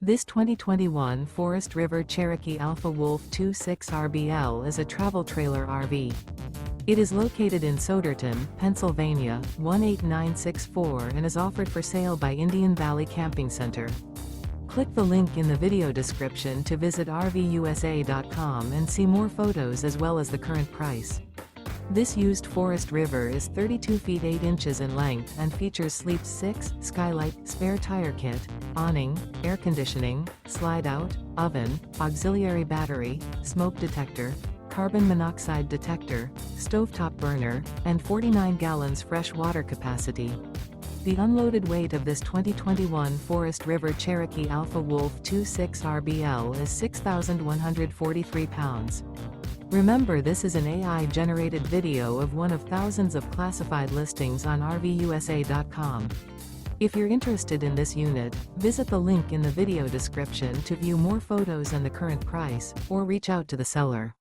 This 2021 Forest River Cherokee Alpha Wolf 26 RBL is a travel trailer RV. It is located in Souderton, Pennsylvania, 18964 and is offered for sale by Indian Valley Camping Center. Click the link in the video description to visit RVUSA.com and see more photos as well as the current price. This used Forest River is 32 feet 8 inches in length and features Sleep 6, skylight, spare tire kit, awning, air conditioning, slide-out, oven, auxiliary battery, smoke detector, carbon monoxide detector, stovetop burner, and 49 gallons fresh water capacity. The unloaded weight of this 2021 Forest River Cherokee Alpha Wolf 26 RBL is 6,143 pounds. Remember, this is an AI-generated video of one of thousands of classified listings on RVUSA.com. If you're interested in this unit, visit the link in the video description to view more photos and the current price, or reach out to the seller.